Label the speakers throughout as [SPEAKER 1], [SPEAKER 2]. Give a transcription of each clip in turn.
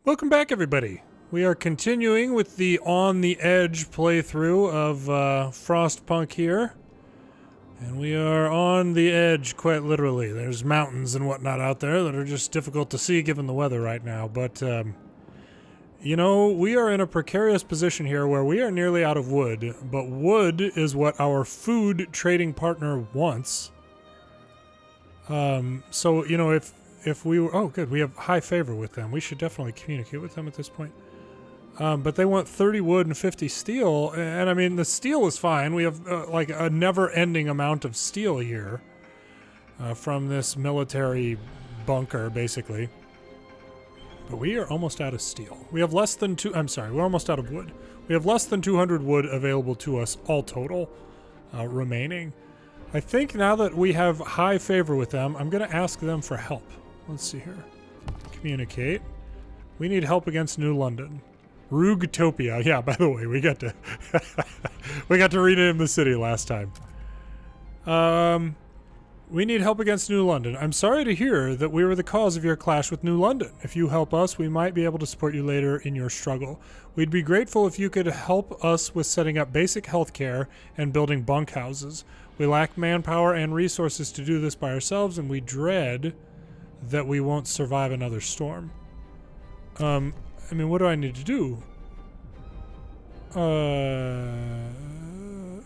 [SPEAKER 1] Welcome back, everybody. We are continuing with the On the Edge playthrough of Frostpunk here. And we are on the edge, quite literally. There's mountains and whatnot out there that are just difficult to see given the weather right now. But, you know, we are in a precarious position here where we are nearly out of wood. But wood is what our food trading partner wants. So, you know, if we were... Oh, good. We have high favor with them. We should definitely communicate with them at this point. But they want 30 wood and 50 steel. And, I mean, the steel is fine. We have, like, a never-ending amount of steel here from this military bunker, basically. But we are almost out of steel. We have less than we're almost out of wood. We have less than 200 wood available to us, all total, remaining. I think now that we have high favor with them, I'm going to ask them for help. Let's see here. Communicate. We need help against New London. Rugtopia. Yeah, by the way, we got to we got to rename the city last time. We need help against New London. I'm sorry to hear that we were the cause of your clash with New London. If you help us, we might be able to support you later in your struggle. We'd be grateful if you could help us with setting up basic health care and building bunkhouses. We lack manpower and resources to do this by ourselves, and we dread that we won't survive another storm. I mean, what do I need to do?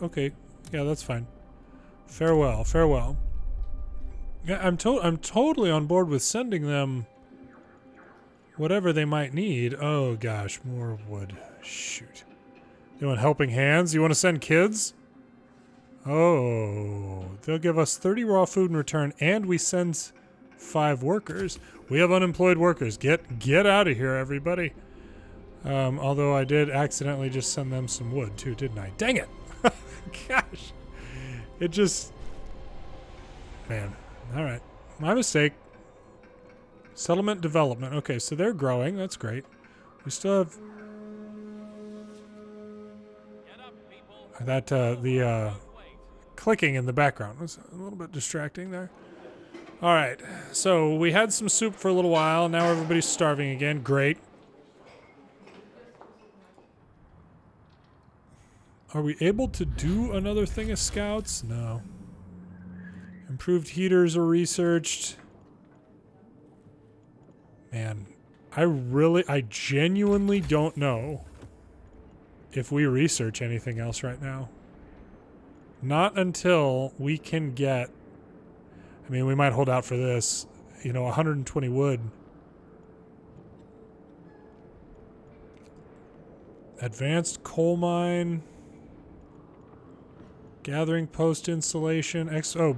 [SPEAKER 1] Okay. Yeah, that's fine. Farewell, farewell. Yeah, I'm totally on board with sending them whatever they might need. Oh gosh, more wood. Shoot. You want helping hands? You want to send kids? Oh, they'll give us 30 raw food in return, and we send 5 workers. We have unemployed workers. Get out of here, everybody. Although I did accidentally just send them some wood too, didn't I? Dang it! Gosh, it just... Man, all right, my mistake. Settlement development. Okay, so they're growing. That's great. We still have that. The clicking in the background was a little bit distracting there. All right, so we had some soup for a little while. Now everybody's starving again. Great. Are we able to do another thing as scouts? No. Improved heaters are researched. Man, I genuinely don't know if we research anything else right now. Not until we can get... I mean, we might hold out for this. You know, 120 wood. Advanced coal mine. Gathering post installation.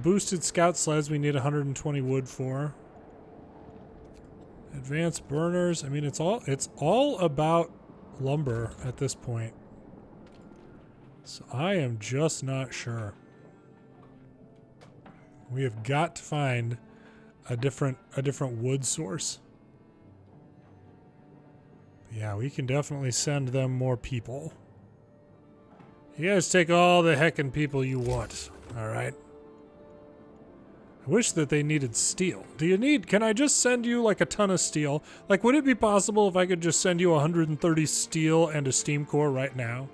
[SPEAKER 1] Boosted scout sleds we need 120 wood for. Advanced burners. I mean, it's all about lumber at this point. So I am just not sure. We have got to find a different wood source. Yeah, we can definitely send them more people. You guys take all the heckin' people you want, alright? I wish that they needed steel. Can I just send you like a ton of steel? Like, would it be possible if I could just send you 130 steel and a steam core right now?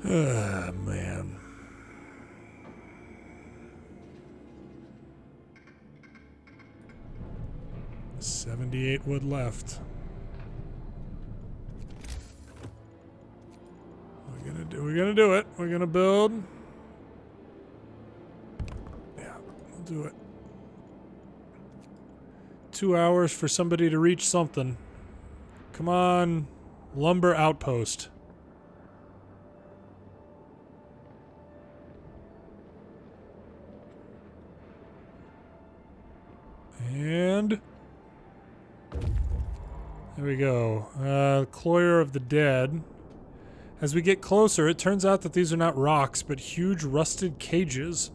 [SPEAKER 1] Ah, man. $78 wood left. We're gonna do it. We're gonna build. Yeah, we'll do it. 2 hours for somebody to reach something. Come on, lumber outpost. And there we go. Cloyer of the Dead. As we get closer, it turns out that these are not rocks, but huge rusted cages.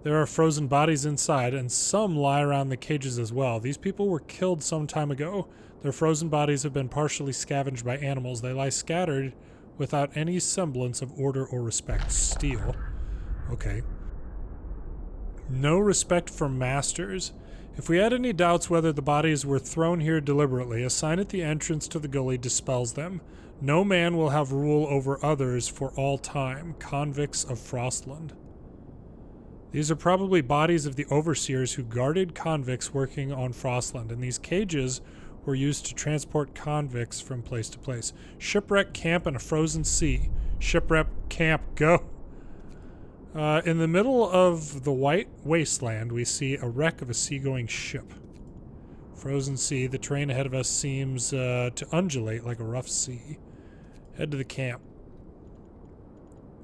[SPEAKER 1] There are frozen bodies inside, and some lie around the cages as well. These people were killed some time ago. Their frozen bodies have been partially scavenged by animals. They lie scattered without any semblance of order or respect. Steel. Okay. No respect for masters. If we had any doubts whether the bodies were thrown here deliberately, a sign at the entrance to the gully dispels them. No man will have rule over others for all time. Convicts of Frostland. These are probably bodies of the overseers who guarded convicts working on Frostland, and these cages were used to transport convicts from place to place. Shipwreck camp in a frozen sea. Shipwreck camp, go! In the middle of the white wasteland, we see a wreck of a seagoing ship. Frozen sea. The terrain ahead of us seems to undulate like a rough sea. Head to the camp.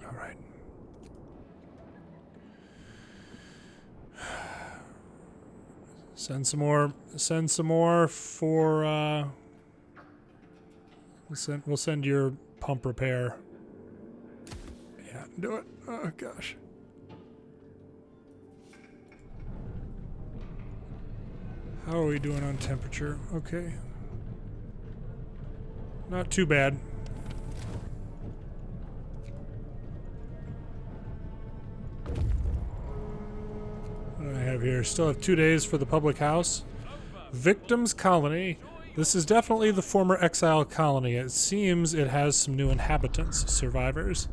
[SPEAKER 1] All right. Send some more. Send some more for. We'll send your pump repair. Yeah, do it. Oh gosh. How are we doing on temperature? Okay. Not too bad. What do I have here? Still have 2 days for the public house. Victims colony. This is definitely the former exile colony. It seems it has some new inhabitants, survivors.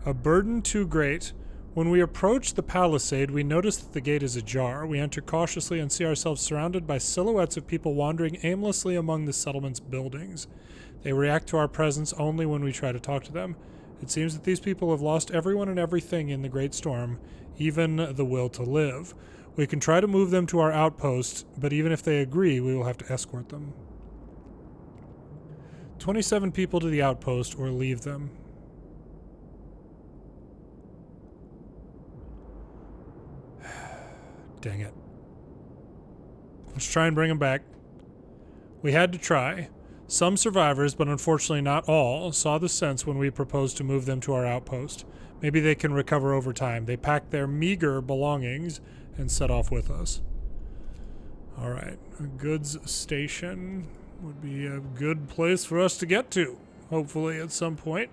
[SPEAKER 1] A burden too great. When we approach the palisade, we notice that the gate is ajar. We enter cautiously and see ourselves surrounded by silhouettes of people wandering aimlessly among the settlement's buildings. They react to our presence only when we try to talk to them. It seems that these people have lost everyone and everything in the great storm, even the will to live. We can try to move them to our outpost, but even if they agree, we will have to escort them. 27 people to the outpost or leave them. Dang it. Let's try and bring them back. We had to try. Some survivors, but unfortunately not all, saw the sense when we proposed to move them to our outpost. Maybe they can recover over time. They packed their meager belongings and set off with us. Alright, a goods station would be a good place for us to get to, hopefully at some point.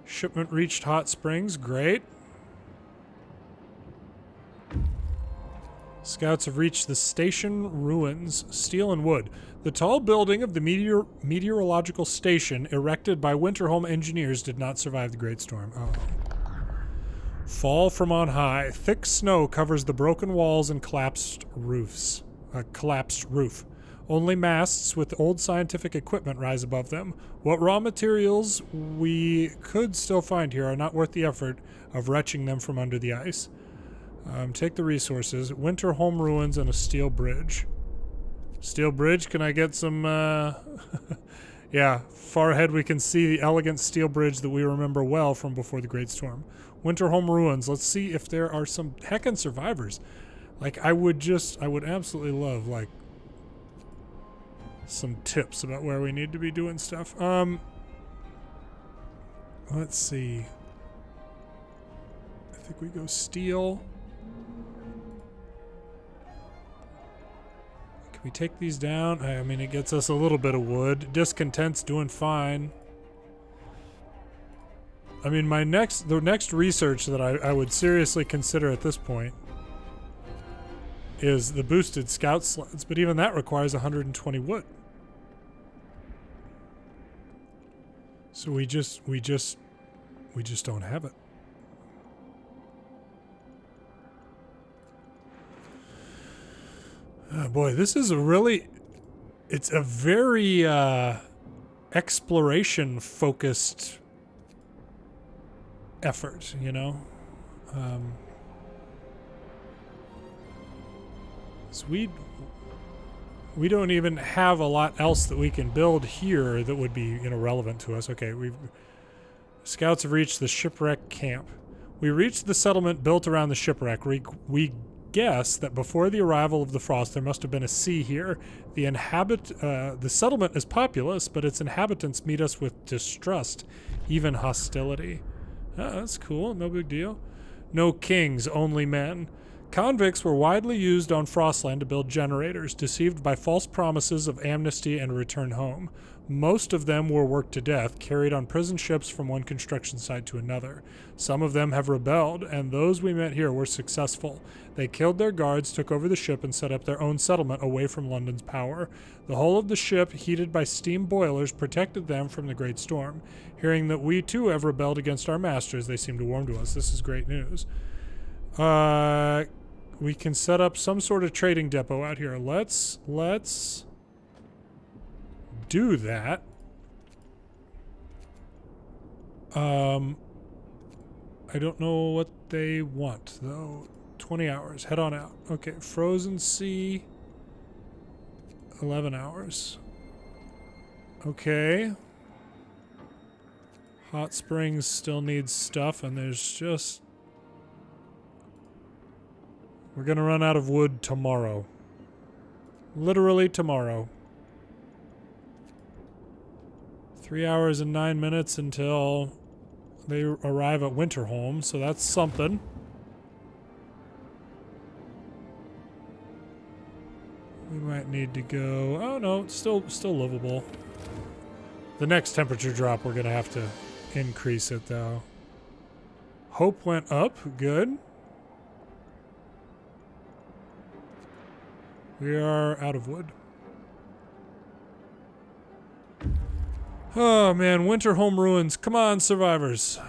[SPEAKER 1] Shipment reached Hot Springs, great. Scouts have reached the station ruins, steel and wood. The tall building of the meteorological station erected by Winterhome engineers did not survive the great storm. Oh. Fall from on high. Thick snow covers the broken walls and collapsed roofs. Collapsed roof. Only masts with old scientific equipment rise above them. What raw materials we could still find here are not worth the effort of wrenching them from under the ice. Take the resources. Winterhome ruins and a steel bridge. Steel bridge, can I get some, yeah, far ahead we can see the elegant steel bridge that we remember well from before the Great Storm. Winterhome ruins. Let's see if there are some heckin' survivors. Like, I would absolutely love, like, some tips about where we need to be doing stuff. Let's see. I think we go steel. We take these down. I mean, it gets us a little bit of wood. Discontent's doing fine. I mean, the next research that I would seriously consider at this point is the boosted scout sleds, but even that requires 120 wood. So we just don't have it. Oh boy, this is it's a very exploration-focused effort, you know? So we don't even have a lot else that we can build here that would be, you know, relevant to us. Okay, scouts have reached the shipwreck camp. We reached the settlement built around the shipwreck. We guess that before the arrival of the frost, there must have been a sea here. The settlement is populous, but its inhabitants meet us with distrust, even hostility. Oh, that's cool. No big deal. No kings, only men. Convicts were widely used on Frostland to build generators, deceived by false promises of amnesty and return home. Most of them were worked to death, carried on prison ships from one construction site to another. Some of them have rebelled, and those we met here were successful. They killed their guards, took over the ship, and set up their own settlement away from London's power. The hull of the ship, heated by steam boilers, protected them from the great storm. Hearing that we too have rebelled against our masters, they seem to warm to us. This is great news. We can set up some sort of trading depot out here. Let's do that. I don't know what they want though. 20 hours. Head on out. Okay, frozen sea. 11 hours. Okay. Hot Springs still needs stuff, and there's just... We're gonna run out of wood tomorrow. Literally tomorrow. 3 hours and 9 minutes until they arrive at Winterhome, so that's something. We might need to go... Oh no, it's still livable. The next temperature drop, we're gonna have to increase it though. Hope went up, good. We are out of wood. Oh man, Winterhome ruins. Come on, survivors.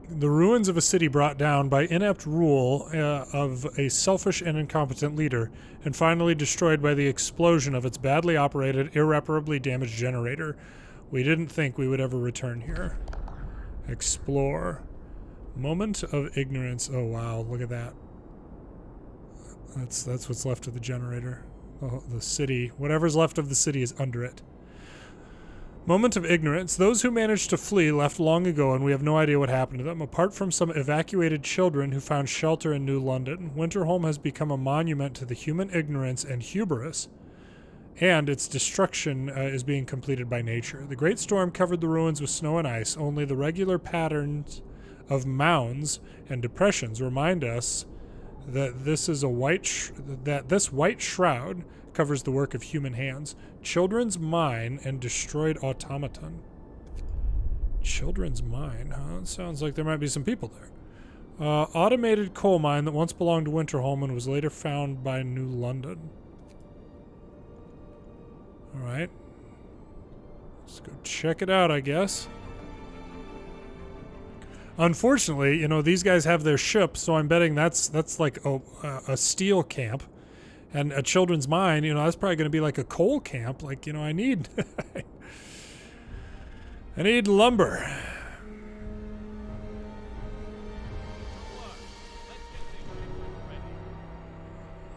[SPEAKER 1] The ruins of a city brought down by inept rule of a selfish and incompetent leader, and finally destroyed by the explosion of its badly operated, irreparably damaged generator. We didn't think we would ever return here. Explore. Moment of ignorance. Oh wow, look at that. That's what's left of the generator. Oh, the city. Whatever's left of the city is under it. Moment of ignorance. Those who managed to flee left long ago, and we have no idea what happened to them, apart from some evacuated children who found shelter in New London. Winterhome has become a monument to the human ignorance and hubris, and its destruction is being completed by nature. The great storm covered the ruins with snow and ice. Only the regular patterns of mounds and depressions remind us that this white shroud covers the work of human hands. Children's mine and destroyed automaton. Children's mine, huh? It sounds like there might be some people there. Automated coal mine that once belonged to Winterhome and was later found by New London. Alright. Let's go check it out, I guess. Unfortunately, you know, these guys have their ship, so I'm betting that's like a steel camp. And a children's mine, you know, that's probably going to be like a coal camp. Like, you know, I need... I need lumber.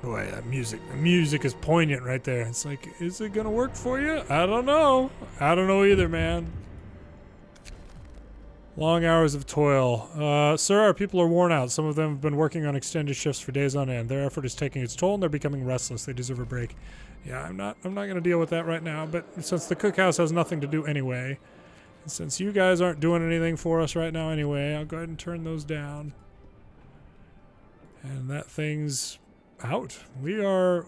[SPEAKER 1] Boy, that music is poignant right there. It's like, is it going to work for you? I don't know. I don't know either, man. Long hours of toil. Sir, our people are worn out. Some of them have been working on extended shifts for days on end. Their effort is taking its toll and they're becoming restless. They deserve a break. Yeah, I'm not going to deal with that right now, but since the cookhouse has nothing to do anyway, and since you guys aren't doing anything for us right now anyway, I'll go ahead and turn those down. And that thing's out. We are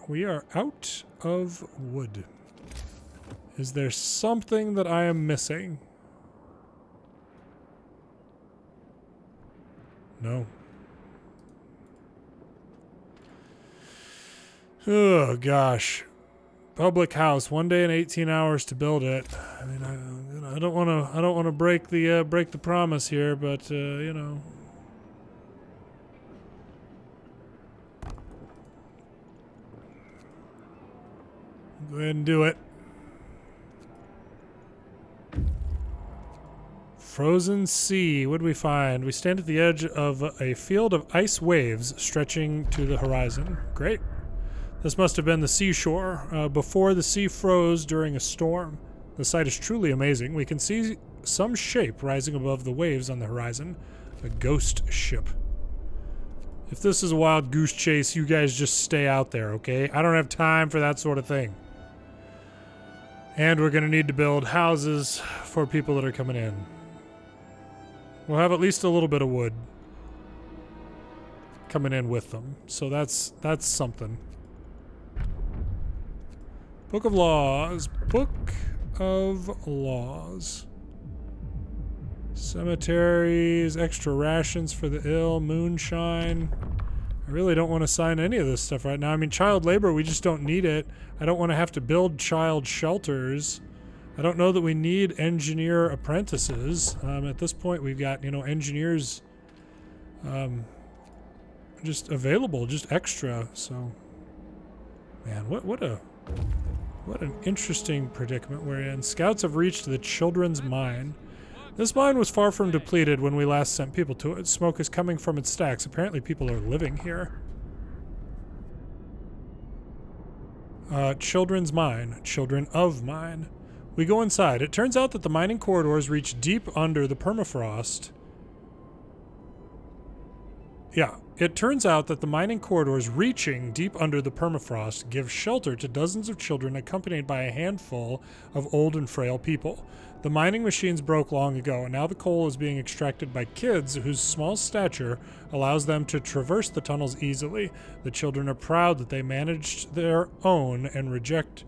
[SPEAKER 1] out of wood. Is there something that I am missing? No. Oh gosh. Public house, 1 day and 18 hours to build it. I mean, I don't want to break the promise here, but you know. Go ahead and do it. Frozen sea. What do we find? We stand at the edge of a field of ice waves stretching to the horizon. Great. This must have been the seashore before the sea froze during a storm. The sight is truly amazing. We can see some shape rising above the waves on the horizon. A ghost ship. If this is a wild goose chase, you guys just stay out there, okay? I don't have time for that sort of thing. And we're going to need to build houses for people that are coming in. We'll have at least a little bit of wood coming in with them. So that's something. Book of Laws. Book of Laws. Cemeteries, extra rations for the ill, moonshine. I really don't want to sign any of this stuff right now. I mean, child labor, we just don't need it. I don't want to have to build child shelters. I don't know that we need engineer apprentices. At this point, we've got, you know, engineers just available, just extra. So, man, what an interesting predicament we're in. Scouts have reached the children's mine. This mine was far from depleted when we last sent people to it. Smoke is coming from its stacks. Apparently people are living here. Children's mine. Children of mine. We go inside. It turns out that the mining corridors reach deep under the permafrost. Yeah. It turns out that the mining corridors reaching deep under the permafrost give shelter to dozens of children accompanied by a handful of old and frail people. The mining machines broke long ago, and now the coal is being extracted by kids whose small stature allows them to traverse the tunnels easily. The children are proud that they managed their own and reject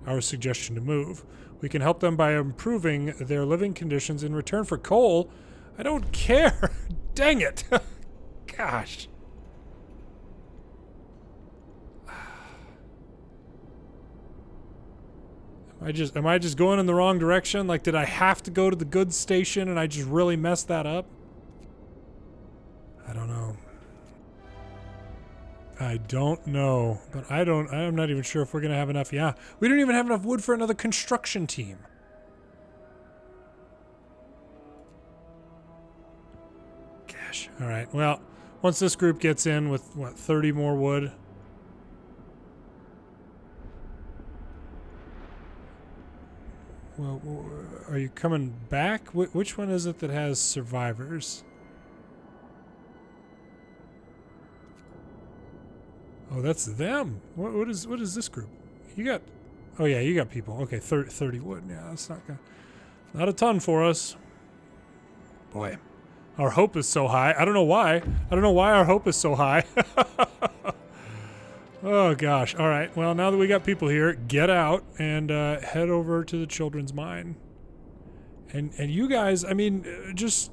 [SPEAKER 1] our suggestion to move. We can help them by improving their living conditions in return for coal. I don't care. Dang it. Gosh. Am I just going in the wrong direction? Like, did I have to go to the goods station and I just really messed that up? I don't know. I don't know, but I'm not even sure if we're gonna have enough. Yeah, we don't even have enough wood for another construction team. Gosh. All right. Well, once this group gets in with what, 30 more wood. Well, are you coming back? Which one is it that has survivors? Oh, that's them. What is this group? You got... Oh, yeah, you got people. Okay, 30 wood. Yeah, that's not a ton for us. Boy, our hope is so high. I don't know why. I don't know why our hope is so high. Oh, gosh. All right. Well, now that we got people here, get out and head over to the children's mine. And you guys, I mean, just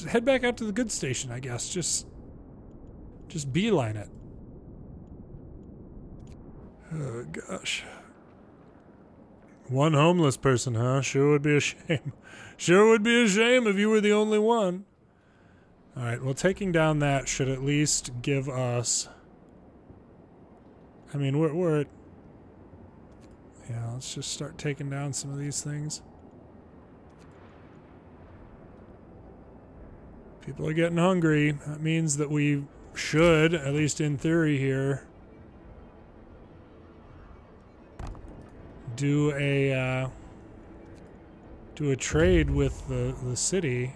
[SPEAKER 1] head back out to the goods station, I guess. Just beeline it. Oh, gosh. One homeless person, huh? Sure would be a shame. Sure would be a shame if you were the only one. All right. Well, taking down that should at least give us... I mean, we're at... Yeah, let's just start taking down some of these things. People are getting hungry. That means that we should, at least in theory here, do a trade with the city.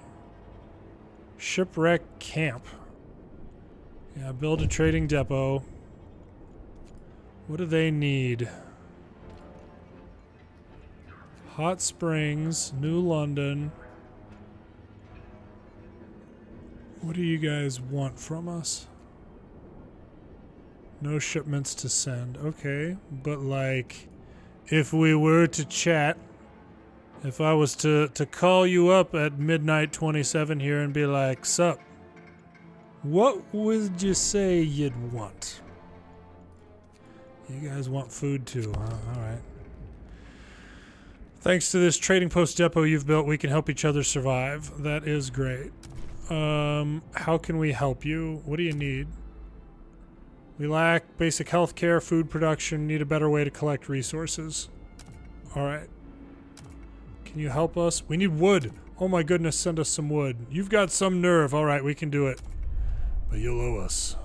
[SPEAKER 1] Shipwrecked camp. Yeah, build a trading depot. What do they need? Hot Springs, New London. What do you guys want from us? No shipments to send. Okay, but like, if we were to chat, if I was to call you up at midnight 27 here and be like, sup, what would you say you'd want? You guys want food too, huh? All right. Thanks to this trading post depot you've built, we can help each other survive. That is great. How can we help you? What do you need? We lack basic health care, food production, need a better way to collect resources. All right. Can you help us? We need wood. Oh my goodness, send us some wood. You've got some nerve. All right, we can do it. But you'll owe us.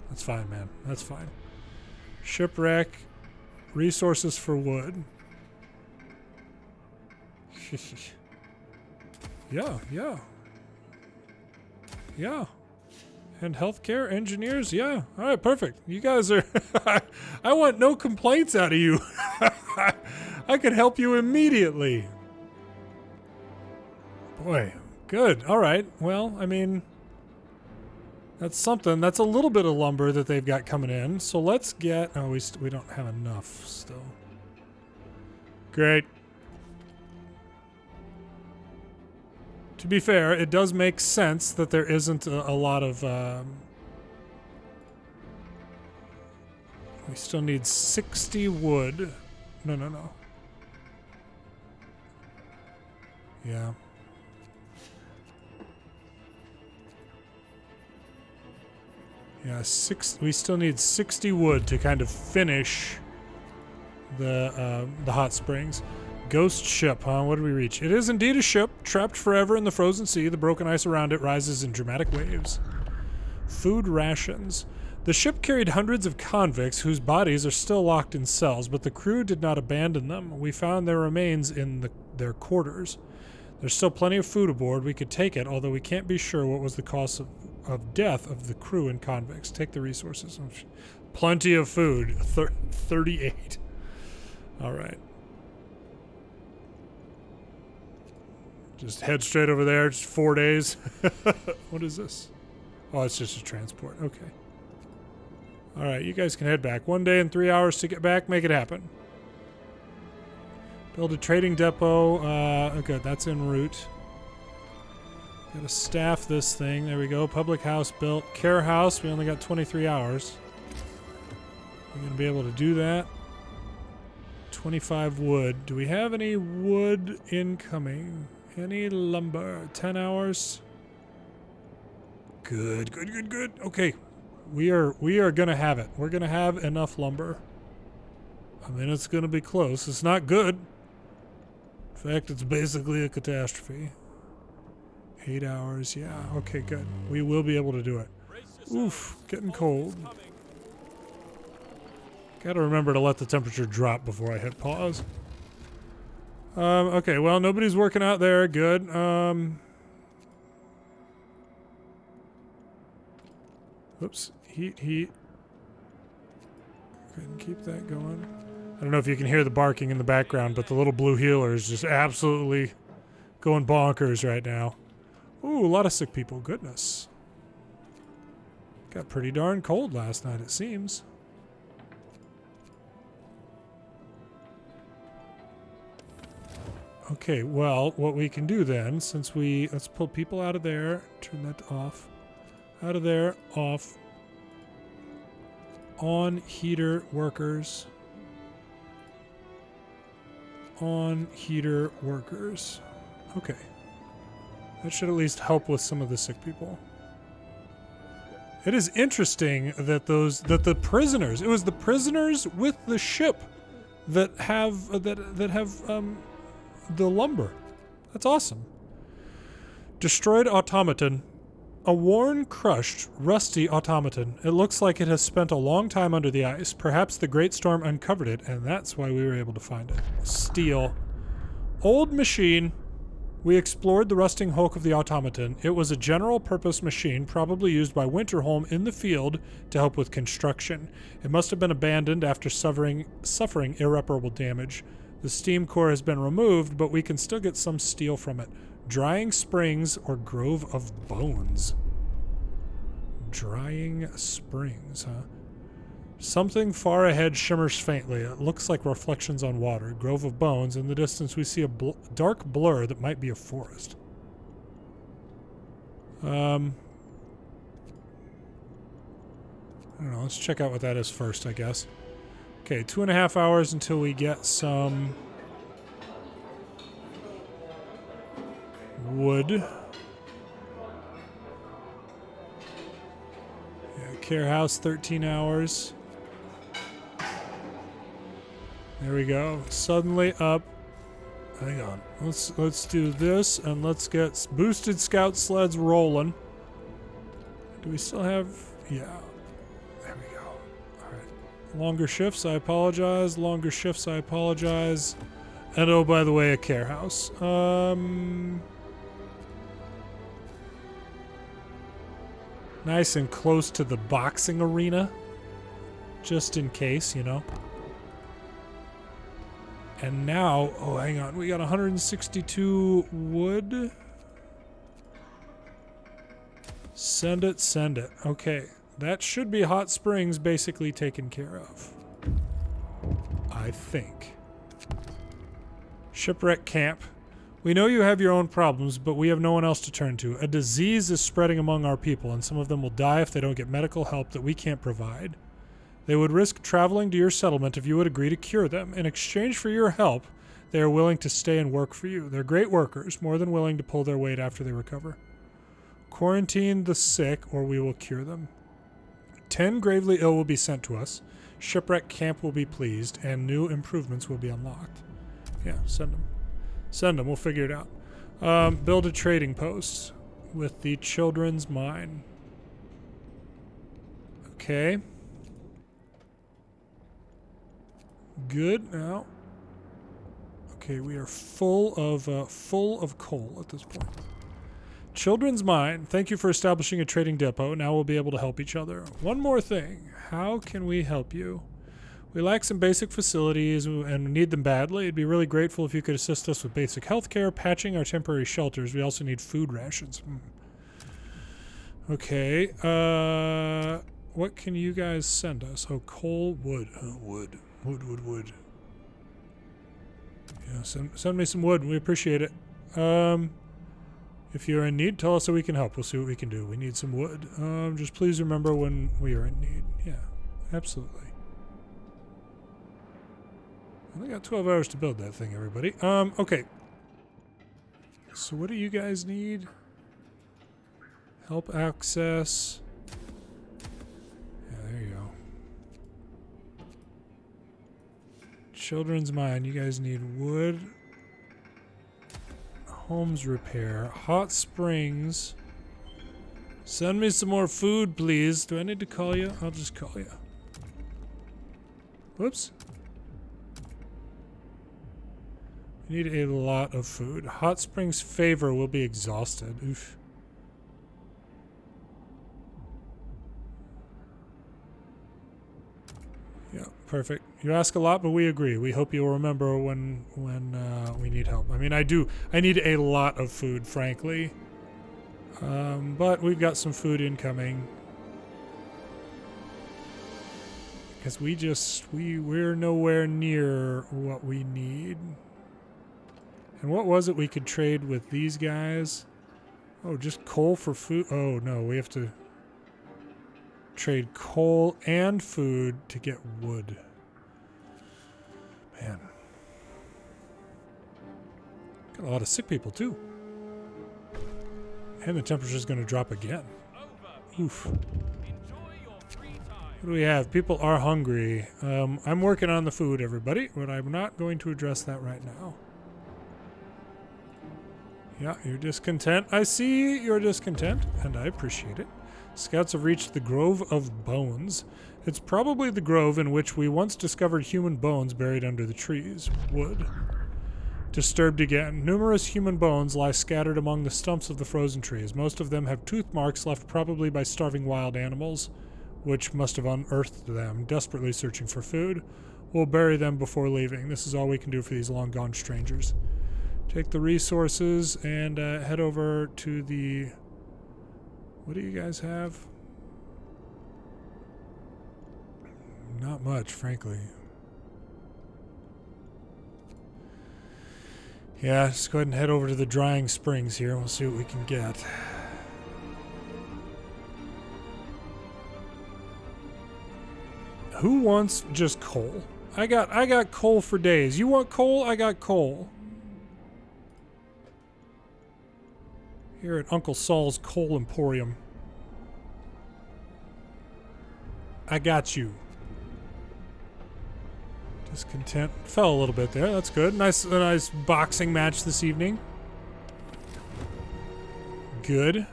[SPEAKER 1] That's fine, man. That's fine. Shipwreck, resources for wood. Yeah. And healthcare engineers, yeah. All right, perfect. You guys are... I want no complaints out of you. I could help you immediately. Boy, good. All right. Well, I mean... That's something. That's a little bit of lumber that they've got coming in. So let's get... Oh, we don't have enough still. Great. To be fair, it does make sense that there isn't a lot of... we still need 60 wood. No. Yeah. Yeah, we still need 60 wood to kind of finish the hot springs. Ghost ship, huh? What did we reach? It is indeed a ship, trapped forever in the frozen sea. The broken ice around it rises in dramatic waves. Food rations. The ship carried hundreds of convicts whose bodies are still locked in cells, but the crew did not abandon them. We found their remains in their quarters. There's still plenty of food aboard. We could take it, although we can't be sure what was the cause of death of the crew and convicts. Take the resources. Plenty of food. 38. All right. Just head straight over there. Just 4 days. What is this? Oh, it's just a transport. Okay. All right, you guys can head back. 1 day and 3 hours to get back. Make it happen. Build a trading depot. Good, that's en route. Gotta staff this thing. There we go. Public house built. Care house. We only got 23 hours. We're gonna be able to do that. 25 wood. Do we have any wood incoming? Any lumber? 10 hours. Good. Okay. We are gonna have it. We're gonna have enough lumber. I mean, it's gonna be close. It's not good. In fact, it's basically a catastrophe. 8 hours. Yeah. Okay, good. We will be able to do it. Oof. Getting cold. Gotta remember to let the temperature drop before I hit pause. Okay, well, nobody's working out there. Good. Oops. Heat. Go ahead and keep that going. I don't know if you can hear the barking in the background, but the little blue healer is just absolutely going bonkers right now. Ooh, a lot of sick people. Goodness. Got pretty darn cold last night, it seems. Okay, well, what we can do then, since let's pull people out of there, turn that off. Out of there, off. On heater workers. On heater workers. Okay. That should at least help with some of the sick people. It is interesting that the prisoners, it was the prisoners with the ship that have the lumber. That's awesome. Destroyed automaton. A worn, crushed, rusty automaton. It looks like it has spent a long time under the ice. Perhaps the Great Storm uncovered it, and that's why we were able to find it. Steel. Old machine. We explored the rusting hulk of the automaton. It was a general-purpose machine, probably used by Winterhome in the field to help with construction. It must have been abandoned after suffering irreparable damage. The steam core has been removed, but we can still get some steel from it. Drying Springs or Grove of Bones. Drying Springs, huh? Something far ahead shimmers faintly. It looks like reflections on water. Grove of Bones. In the distance, we see a dark blur that might be a forest. I don't know. Let's check out what that is first, I guess. Okay, 2.5 hours until we get some wood. Yeah, care house, 13 hours. There we go. Suddenly up. Hang on. Let's do this and let's get boosted scout sleds rolling. Do we still have? Yeah. There we go. All right. Longer shifts. I apologize. Longer shifts. I apologize. And oh, by the way, a care house. Nice and close to the boxing arena. Just in case, you know. And now, oh, hang on. We got 162 wood. Send it, send it. Okay. That should be hot springs basically taken care of. I think. Shipwreck camp. We know you have your own problems, but we have no one else to turn to. A disease is spreading among our people, and some of them will die if they don't get medical help that we can't provide. They would risk traveling to your settlement if you would agree to cure them. In exchange for your help, they are willing to stay and work for you. They're great workers, more than willing to pull their weight after they recover. Quarantine the sick, or we will cure them. 10 gravely ill will be sent to us. Shipwreck camp will be pleased, and new improvements will be unlocked. Yeah, send them. Send them. We'll figure it out. Build a trading post with the children's mine. Okay. Good. Now. Okay, we are full of coal at this point. Children's mine. Thank you for establishing a trading depot. Now we'll be able to help each other. One more thing. How can we help you? We lack some basic facilities and need them badly. It'd be really grateful if you could assist us with basic healthcare, patching our temporary shelters. We also need food rations. Okay. What can you guys send us? Oh, coal, wood. Wood. Wood. Yeah, send me some wood. We appreciate it. If you're in need, tell us so we can help. We'll see what we can do. We need some wood. Just please remember when we are in need. Yeah, absolutely. I only got 12 hours to build that thing, everybody. Okay. So what do you guys need? Help access. Yeah, there you go. Children's mine. You guys need wood. Homes repair. Hot springs. Send me some more food, please. Do I need to call you? I'll just call you. Whoops. We need a lot of food. Hot springs favor will be exhausted. Oof. Yeah, perfect. You ask a lot, but we agree. We hope you'll remember when we need help. I mean, I need a lot of food, frankly. But we've got some food incoming. Because we're nowhere near what we need. And what was it we could trade with these guys? Oh, just coal for food? Oh, no, we have to trade coal and food to get wood. Man. Got a lot of sick people, too. And the temperature's going to drop again. Oof. What do we have? People are hungry. I'm working on the food, everybody, but I'm not going to address that right now. Yeah, you're discontent. I see you're discontent, and I appreciate it. Scouts have reached the Grove of Bones. It's probably the grove in which we once discovered human bones buried under the trees. Wood. Disturbed again. Numerous human bones lie scattered among the stumps of the frozen trees. Most of them have tooth marks left probably by starving wild animals, which must have unearthed them, desperately searching for food. We'll bury them before leaving. This is all we can do for these long-gone strangers. Take the resources and head over to the... What do you guys have? Not much, frankly. Yeah, just go ahead and head over to the drying springs here. We'll see what we can get. Who wants just coal? I got coal for days. You want coal? I got coal. Here at Uncle Saul's Coal Emporium. I got you. Discontent. Fell a little bit there. That's good. A nice boxing match this evening. Good.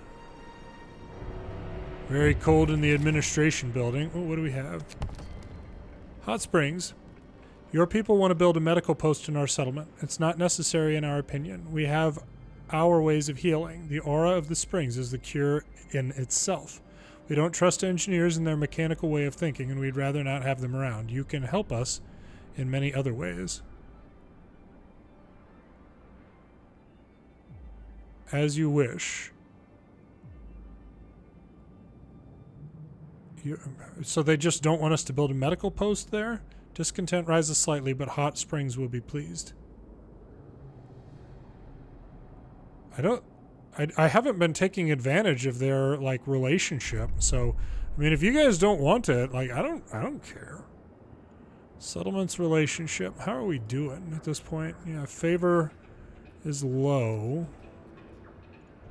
[SPEAKER 1] Very cold in the administration building. Oh, what do we have? Hot springs. Your people want to build a medical post in our settlement. It's not necessary in our opinion. We have our ways of healing. The aura of the springs is the cure in itself. We don't trust engineers in their mechanical way of thinking, and we'd rather not have them around. You can help us in many other ways. As you wish. So they just don't want us to build a medical post there? Discontent rises slightly, but hot springs will be pleased. I haven't been taking advantage of their like relationship. So, I mean, if you guys don't want it, like I don't care. Settlements relationship. How are we doing at this point? Yeah, favor is low.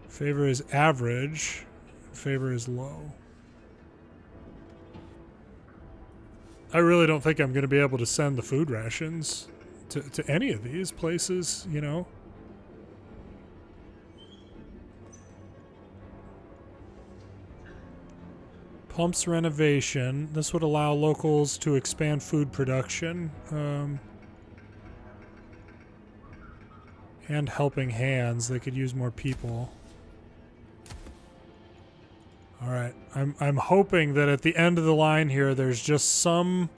[SPEAKER 1] Favor is average. Favor is low. I really don't think I'm going to be able to send the food rations to any of these places, you know. Pumps renovation. This would allow locals to expand food production. And helping hands. They could use more people. All right. I'm hoping that at the end of the line here, there's just some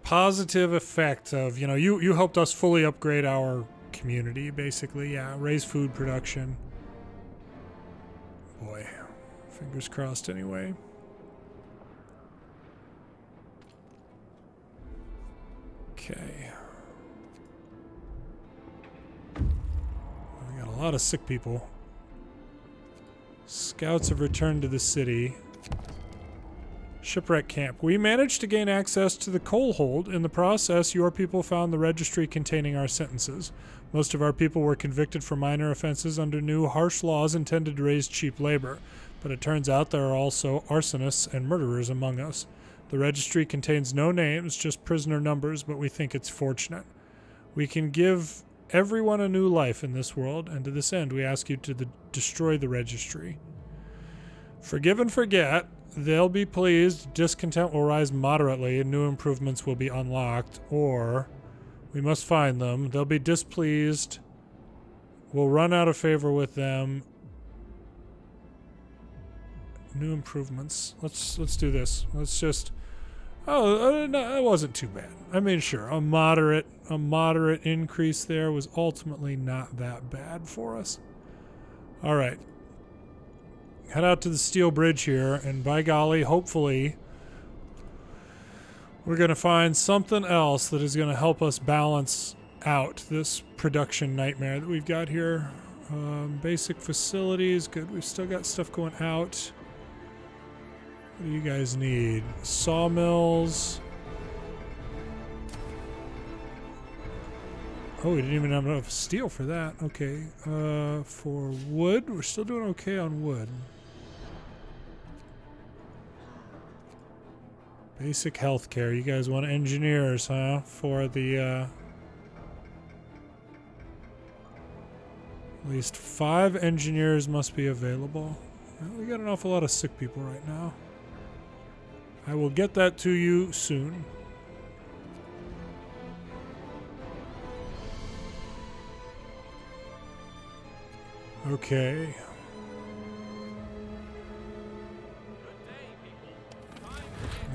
[SPEAKER 1] positive effect of, you know, you helped us fully upgrade our community, basically. Yeah, raise food production. Boy, fingers crossed anyway. Okay. We got a lot of sick people. Scouts have returned to the city. Shipwreck camp. We managed to gain access to the coal hold. In the process, your people found the registry containing our sentences. Most of our people were convicted for minor offenses under new harsh laws intended to raise cheap labor. But it turns out there are also arsonists and murderers among us. The registry contains no names, just prisoner numbers, but we think it's fortunate. We can give everyone a new life in this world, and to this end we ask you to destroy the registry. Forgive and forget. They'll be pleased. Discontent will rise moderately, and new improvements will be unlocked. Or we must find them. They'll be displeased. We'll run out of favor with them. New improvements. Let's do this. Let's just. Oh, no, that wasn't too bad. I mean, sure, a moderate increase there was ultimately not that bad for us. All right. Head out to the steel bridge here, and by golly, hopefully, we're going to find something else that is going to help us balance out this production nightmare that we've got here. Basic facilities, good. We've still got stuff going out. What do you guys need? Sawmills. Oh, we didn't even have enough steel for that. Okay. For wood, we're still doing okay on wood. Basic healthcare. You guys want engineers, huh? For the, at least 5 engineers must be available. Well, we got an awful lot of sick people right now. I will get that to you soon. Okay.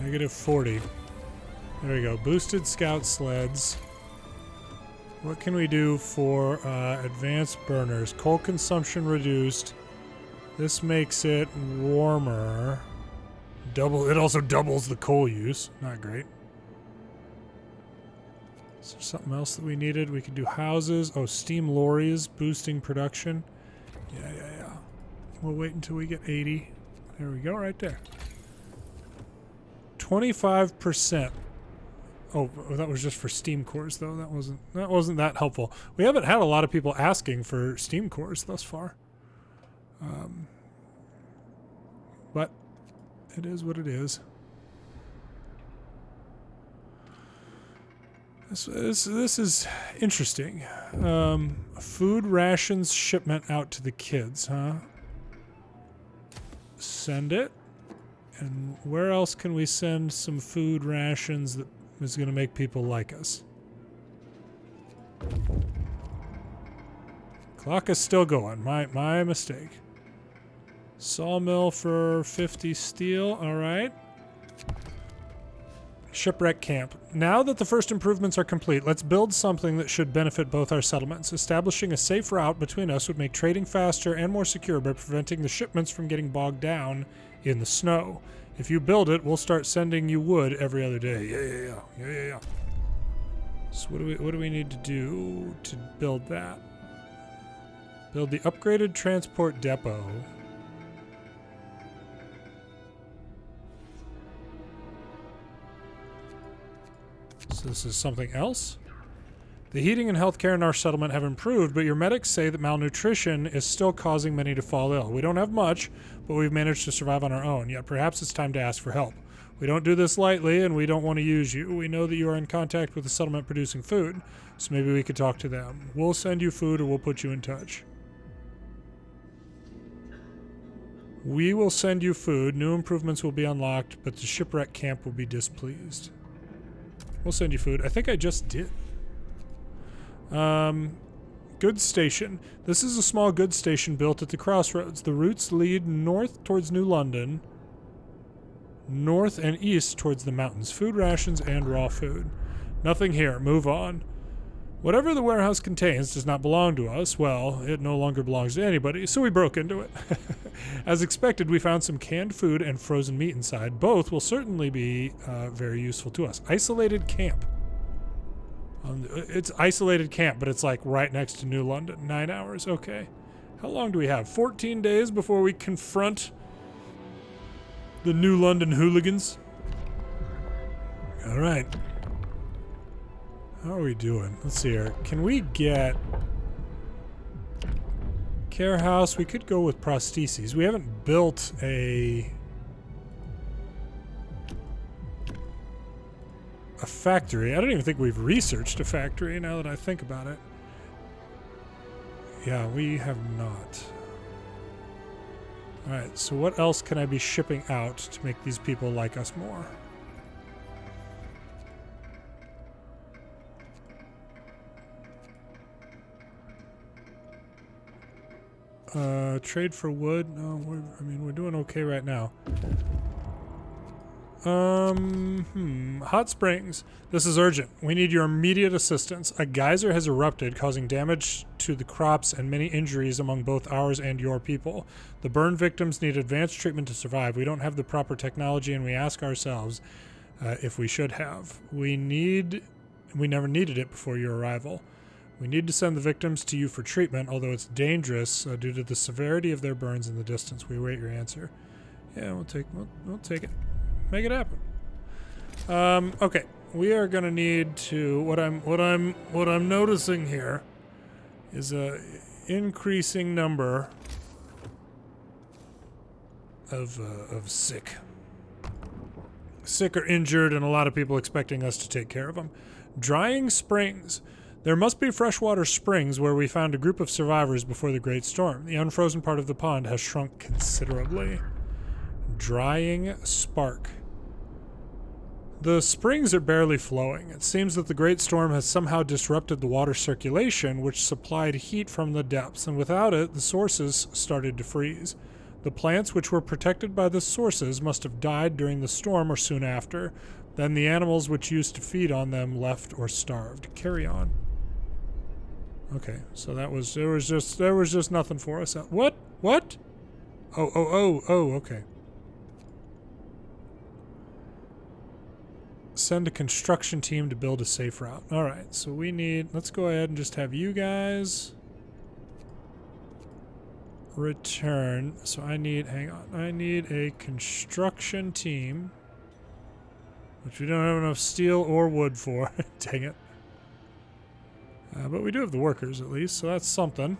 [SPEAKER 1] -40. There we go. Boosted scout sleds. What can we do for advanced burners? Coal consumption reduced. This makes it warmer. It also doubles the coal use. Not great. Is there something else that we needed? We could do houses. Oh, steam lorries boosting production. Yeah. We'll wait until we get 80. There we go, right there. 25%. Oh, that was just for steam cores, though. That wasn't that helpful. We haven't had a lot of people asking for steam cores thus far. But it is what it is. This is interesting. Food rations shipment out to the kids, huh? Send it. And where else can we send some food rations that is going to make people like us? Clock is still going. My mistake. Sawmill for 50 steel. All right. Shipwreck camp. Now that the first improvements are complete, let's build something that should benefit both our settlements. Establishing a safe route between us would make trading faster and more secure by preventing the shipments from getting bogged down in the snow. If you build it, we'll start sending you wood every other day. Yeah. So what do we need to do to build that? Build the upgraded transport depot. So this is something else. The heating and healthcare in our settlement have improved, but your medics say that malnutrition is still causing many to fall ill. We don't have much, but we've managed to survive on our own, yet perhaps it's time to ask for help. We don't do this lightly, and we don't want to use you. We know that you are in contact with the settlement producing food, so maybe we could talk to them. We'll send you food or we'll put you in touch. We will send you food. New improvements will be unlocked, but the shipwreck camp will be displeased. We'll send you food. I think I just did. Goods station. This is a small goods station built at the crossroads. The routes lead north towards New London, north and east towards the mountains. Food rations and raw food. Nothing here. Move on. Whatever the warehouse contains does not belong to us. Well, it no longer belongs to anybody, so we broke into it. As expected, we found some canned food and frozen meat inside. Both will certainly be very useful to us. Isolated camp. It's isolated camp, but it's like right next to New London. 9 hours. Okay. How long do we have? 14 days before we confront the New London hooligans. All right. How are we doing? Let's see here. Can we get care house? We could go with prostheses. We haven't built a factory. I don't even think we've researched a factory now that I think about it. Yeah, we have not. All right, so what else can I be shipping out to make these people like us more? Trade for wood? No, we're doing okay right now. Hot springs. This is urgent. We need your immediate assistance. A geyser has erupted, causing damage to the crops and many injuries among both ours and your people. The burn victims need advanced treatment to survive. We don't have the proper technology, and we ask ourselves if we should have. We never needed it before your arrival. We need to send the victims to you for treatment, although it's dangerous due to the severity of their burns and the distance. We await your answer. Yeah, we'll take it. Make it happen. Okay, we are gonna need to. What I'm noticing here is a increasing number of sick or injured, and a lot of people expecting us to take care of them. Drying springs. There must be freshwater springs where we found a group of survivors before the Great Storm. The unfrozen part of the pond has shrunk considerably. Drying spark. The springs are barely flowing. It seems that the Great Storm has somehow disrupted the water circulation, which supplied heat from the depths, and without it, the sources started to freeze. The plants which were protected by the sources must have died during the storm or soon after. Then the animals which used to feed on them left or starved. Carry on. Okay, so there was just nothing for us. What? Oh, okay. Send a construction team to build a safe route. All right, so let's go ahead and just have you guys return. So I need a construction team, which we don't have enough steel or wood for. Dang it. But we do have the workers at least, so that's something.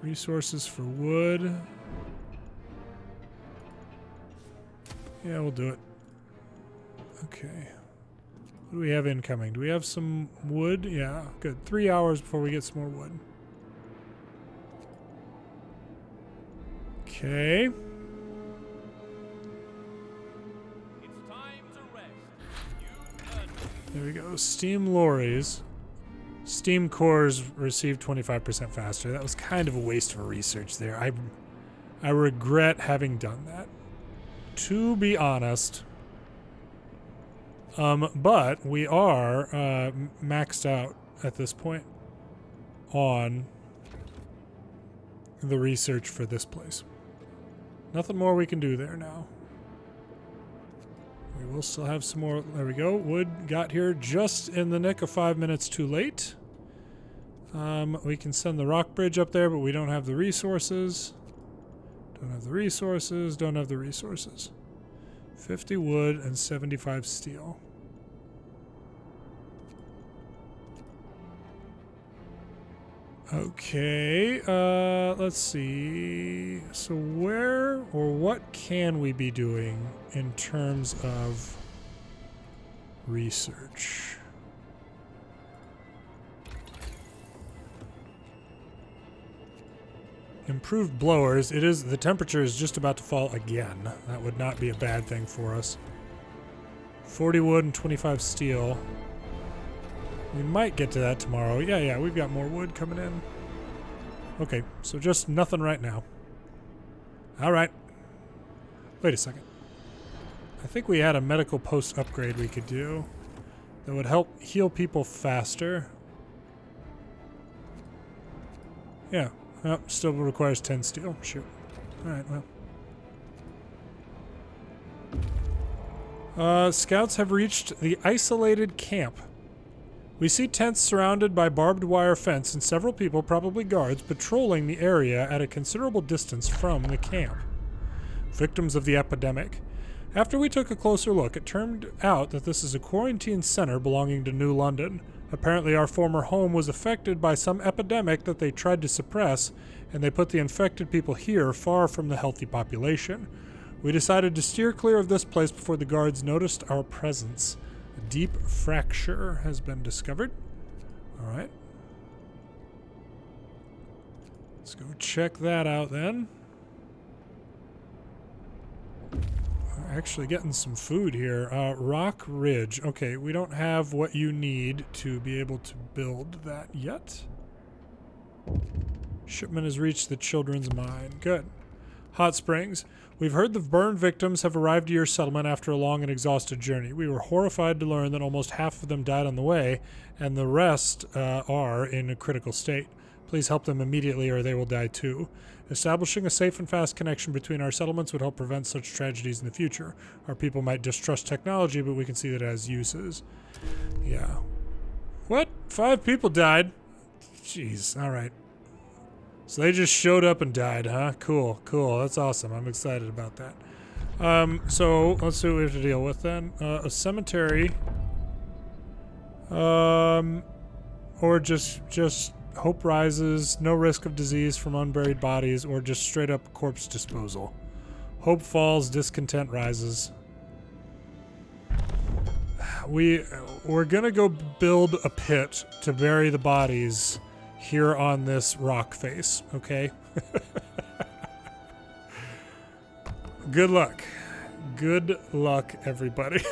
[SPEAKER 1] Resources for wood. Yeah, we'll do it. Okay. What do we have incoming? Do we have some wood? Yeah, good. 3 hours before we get some more wood. Okay.
[SPEAKER 2] It's time to rest.
[SPEAKER 1] There we go. Steam lorries. Steam cores received 25% faster. That was kind of a waste of research there. I regret having done that, to be honest. But we are maxed out at this point on the research for this place. Nothing more we can do there now. We will still have some more. There we go. Wood got here just in the nick of 5 minutes too late. We can send the rock bridge up there, but we don't have the resources. Don't have the resources, don't have the resources. 50 wood and 75 steel. Okay, let's see. So where or what can we be doing in terms of research? Improved blowers. The temperature is just about to fall again. That would not be a bad thing for us. 40 wood and 25 steel. We might get to that tomorrow. Yeah, we've got more wood coming in. Okay, so just nothing right now. All right. Wait a second. I think we had a medical post upgrade we could do that would help heal people faster. Yeah. Oh, still requires 10 steel. Shoot. Alright, well. Scouts have reached the isolated camp. We see tents surrounded by barbed wire fence and several people, probably guards, patrolling the area at a considerable distance from the camp. Victims of the epidemic. After we took a closer look, it turned out that this is a quarantine center belonging to New London. Apparently our former home was affected by some epidemic that they tried to suppress, and they put the infected people here far from the healthy population. We decided to steer clear of this place before the guards noticed our presence. A deep fracture has been discovered. All right. Let's go check that out then. Actually getting some food here. Rock Ridge. Okay, we don't have what you need to be able to build that yet. Shipment has reached the children's mine. Good. Hot Springs. We've heard the burn victims have arrived to your settlement after a long and exhausted journey. We were horrified to learn that almost half of them died on the way, and the rest are in a critical state. Please help them immediately or they will die too. Establishing a safe and fast connection between our settlements would help prevent such tragedies in the future. Our people might distrust technology, but we can see that it has uses. Yeah. What? 5 people died? Jeez, alright. So they just showed up and died, huh? Cool, cool. That's awesome. I'm excited about that. So let's see what we have to deal with then. A cemetery. Or just hope rises, no risk of disease from unburied bodies, or just straight up corpse disposal. Hope falls, discontent rises. We're gonna go build a pit to bury the bodies here on this rock face, okay? Good luck. Good luck, everybody.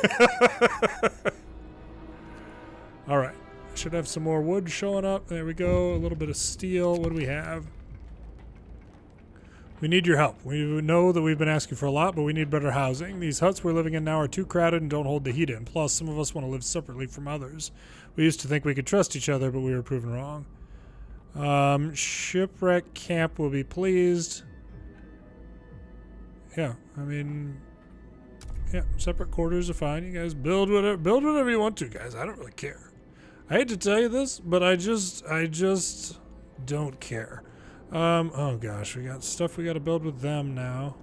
[SPEAKER 1] All right. Should have some more wood showing up. There we go. A little bit of steel. What do we have? We need your help. We know that we've been asking for a lot, but we need better housing. These huts we're living in now are too crowded and don't hold the heat in. Plus, some of us want to live separately from others. We used to think we could trust each other, but we were proven wrong. Shipwrecked camp will be pleased. Yeah, I mean, yeah, separate quarters are fine. You guys build whatever you want to, guys. I don't really care. I hate to tell you this, but I just don't care. Oh gosh, we got stuff we got to build with them now.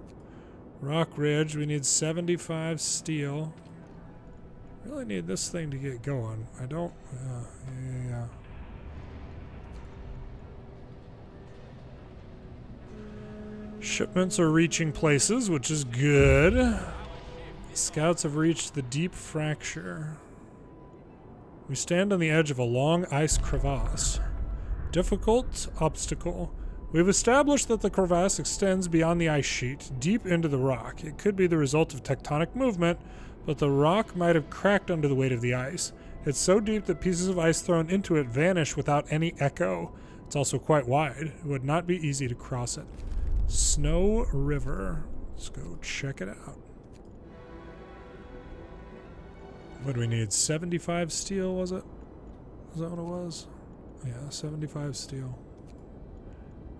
[SPEAKER 1] Rock Ridge, we need 75 steel. Really need this thing to get going. I don't, yeah. Shipments are reaching places, which is good. Scouts have reached the deep fracture. We stand on the edge of a long ice crevasse. Difficult obstacle. We've established that the crevasse extends beyond the ice sheet, deep into the rock. It could be the result of tectonic movement, but the rock might have cracked under the weight of the ice. It's so deep that pieces of ice thrown into it vanish without any echo. It's also quite wide. It would not be easy to cross it. Snow River. Let's go check it out. What do we need? 75 steel, was it? Is that what it was? Yeah, 75 steel.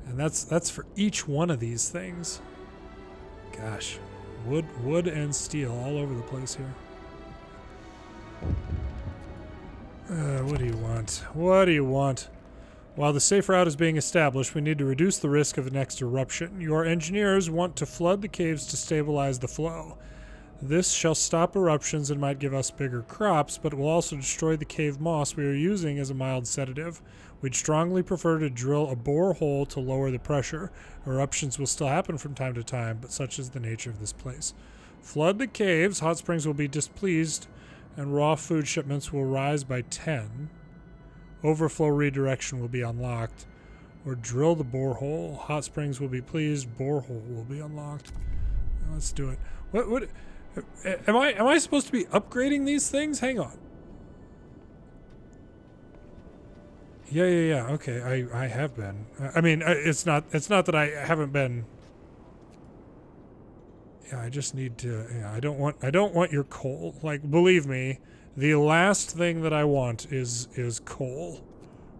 [SPEAKER 1] And that's for each one of these things. Gosh. Wood and steel all over the place here. What do you want? What do you want? While the safe route is being established, we need to reduce the risk of the next eruption. Your engineers want to flood the caves to stabilize the flow. This shall stop eruptions and might give us bigger crops, but it will also destroy the cave moss we are using as a mild sedative. We'd strongly prefer to drill a borehole to lower the pressure. Eruptions will still happen from time to time, but such is the nature of this place. Flood the caves, hot springs will be displeased, and raw food shipments will rise by 10. Overflow redirection will be unlocked. Or drill the borehole. Hot springs will be pleased, borehole will be unlocked. Let's do it. What am I supposed to be upgrading these things? Hang on. Yeah. Okay, I have been. I mean, it's not that I haven't been. Yeah, I just need to. Yeah, I don't want your coal. Like, believe me, the last thing that I want is coal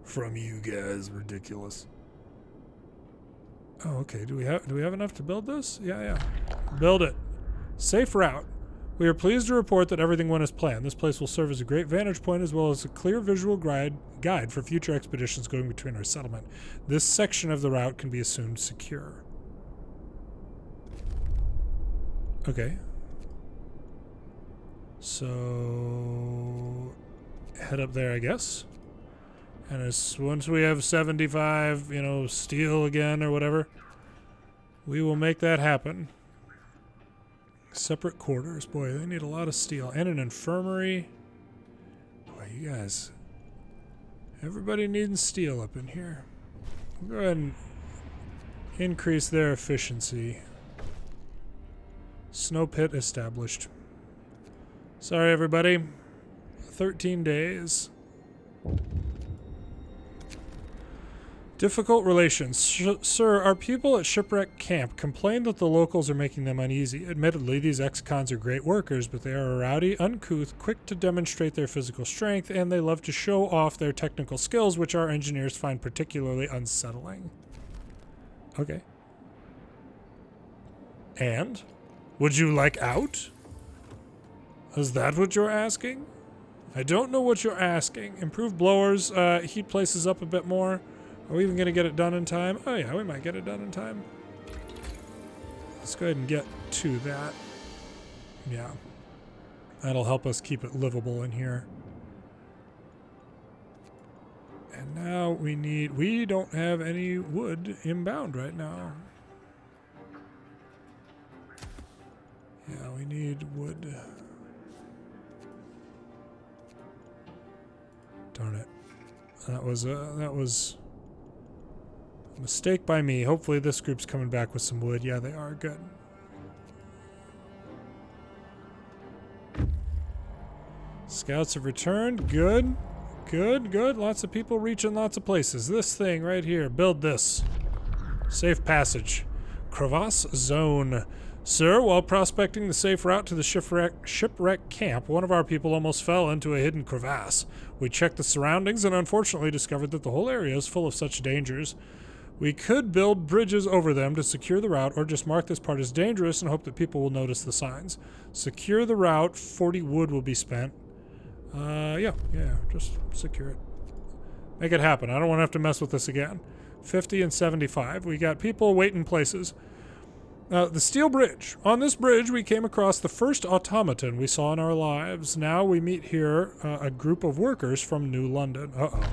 [SPEAKER 1] from you guys. Ridiculous. Oh, okay. Do we have enough to build this? Yeah. Build it. Safe route. We are pleased to report that everything went as planned. This place will serve as a great vantage point as well as a clear visual guide for future expeditions going between our settlement. This section of the route can be assumed secure. Okay. So head up there, I guess. And once we have 75, steel again or whatever, we will make that happen. Separate quarters. Boy, they need a lot of steel. And an infirmary. Boy, you guys. Everybody needing steel up in here. We'll go ahead and increase their efficiency. Snow pit established. Sorry, everybody. 13 days. Difficult relations. Sir, our people at Shipwrecked Camp complain that the locals are making them uneasy. Admittedly, these ex-cons are great workers, but they are rowdy, uncouth, quick to demonstrate their physical strength, and they love to show off their technical skills, which our engineers find particularly unsettling. Okay. And? Would you like out? Is that what you're asking? I don't know what you're asking. Improve blowers, heat places up a bit more. Are we even going to get it done in time? Oh yeah, we might get it done in time. Let's go ahead and get to that. Yeah. That'll help us keep it livable in here. And now we don't have any wood inbound right now. Yeah, we need wood. Darn it. That was a mistake by me. Hopefully this group's coming back with some wood. Yeah, they are. Good. Scouts have returned. Good. Good. Lots of people reaching lots of places. This thing right here. Build this. Safe passage. Crevasse zone. Sir, while prospecting the safe route to the shipwreck camp, one of our people almost fell into a hidden crevasse. We checked the surroundings and unfortunately discovered that the whole area is full of such dangers. We could build bridges over them to secure the route, or just mark this part as dangerous and hope that people will notice the signs. Secure the route. 40 wood will be spent. Yeah, just secure it. Make it happen. I don't want to have to mess with this again. 50 and 75. We got people waiting places. The steel bridge. On this bridge, we came across the first automaton we saw in our lives. Now we meet here a group of workers from New London. Uh-oh.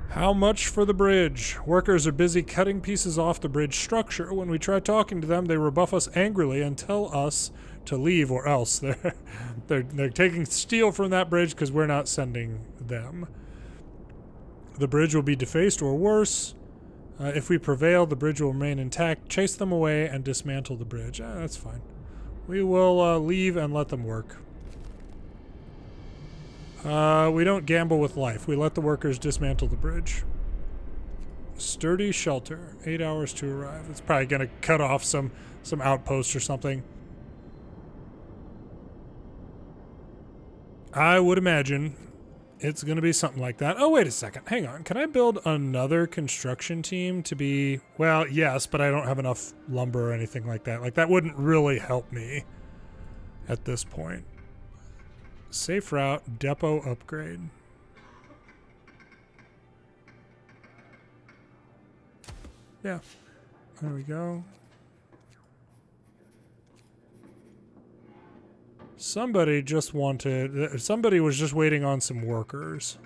[SPEAKER 1] How much for the bridge? Workers are busy cutting pieces off the bridge structure. When we try talking to them, they rebuff us angrily and tell us to leave, or else they're taking steel from that bridge because we're not sending them. The bridge will be defaced or worse. If we prevail, the bridge will remain intact. Chase them away and dismantle the bridge. That's fine. We will leave and let them work. We don't gamble with life. We let the workers dismantle the bridge. Sturdy shelter. 8 hours to arrive. It's probably going to cut off some outposts or something. I would imagine it's going to be something like that. Oh, wait a second. Hang on. Can I build another construction team to be... Well, yes, but I don't have enough lumber or anything like that. Like, that wouldn't really help me at this point. Safe route, depot upgrade. Yeah. There we go. Somebody was just waiting on some workers.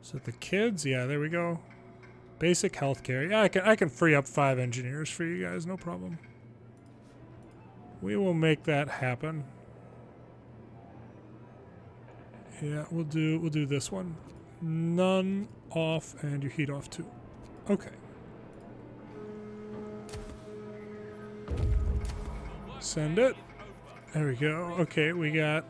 [SPEAKER 1] Is it the kids? Yeah, there we go. Basic healthcare. Yeah, I can free up 5 engineers for you guys, no problem. We will make that happen. Yeah, we'll do this one. None off and your heat off too. Okay. Send it. There we go. Okay, we got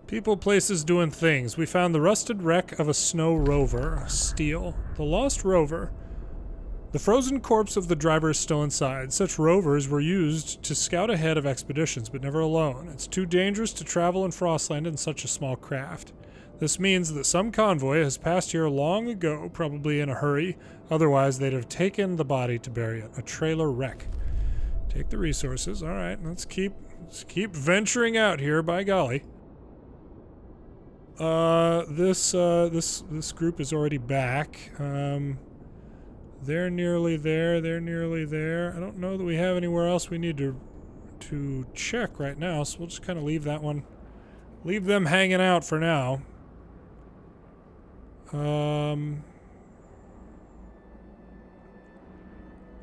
[SPEAKER 1] people, places, doing things. We found the rusted wreck of a snow rover. Steel. The lost rover. The frozen corpse of the driver is still inside. Such rovers were used to scout ahead of expeditions, but never alone. It's too dangerous to travel in Frostland in such a small craft. This means that some convoy has passed here long ago, probably in a hurry. Otherwise, they'd have taken the body to bury it. A trailer wreck. Take the resources. All right, let's keep venturing out here, by golly. This group is already back. They're nearly there. They're nearly there. I don't know that we have anywhere else we need to check right now, so we'll just kind of leave that one. Leave them hanging out for now.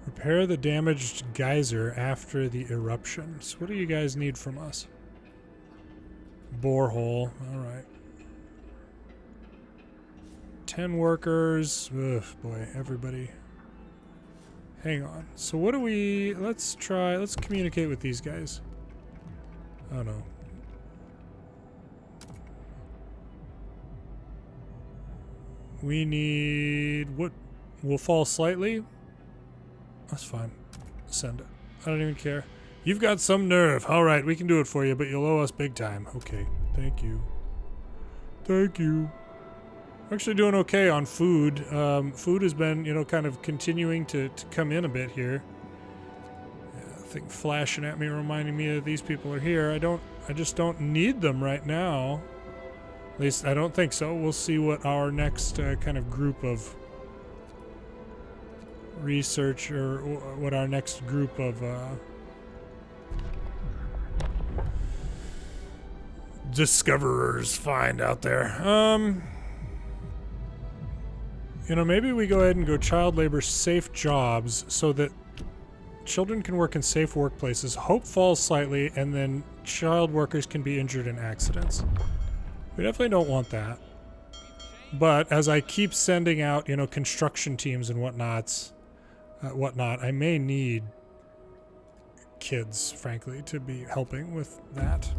[SPEAKER 1] Repair the damaged geyser after the eruption. So what do you guys need from us? Borehole. All right. 10 workers. Ugh, boy, everybody. Hang on. So what do we... Let's communicate with these guys. Oh, no. We need... What? We'll fall slightly? That's fine. Send it. I don't even care. You've got some nerve. All right, we can do it for you, but you'll owe us big time. Okay. Thank you. Thank you. We're actually doing okay on food. Food has been, kind of continuing to come in a bit here. Yeah, I think flashing at me, reminding me that these people are here. I just don't need them right now. At least I don't think so. We'll see what our next kind of group of research, or what our next group of discoverers find out there. Maybe we go ahead and go child labor safe jobs so that children can work in safe workplaces. Hope falls slightly, and then child workers can be injured in accidents. We definitely don't want that. But as I keep sending out, construction teams and whatnot, I may need kids, frankly, to be helping with that.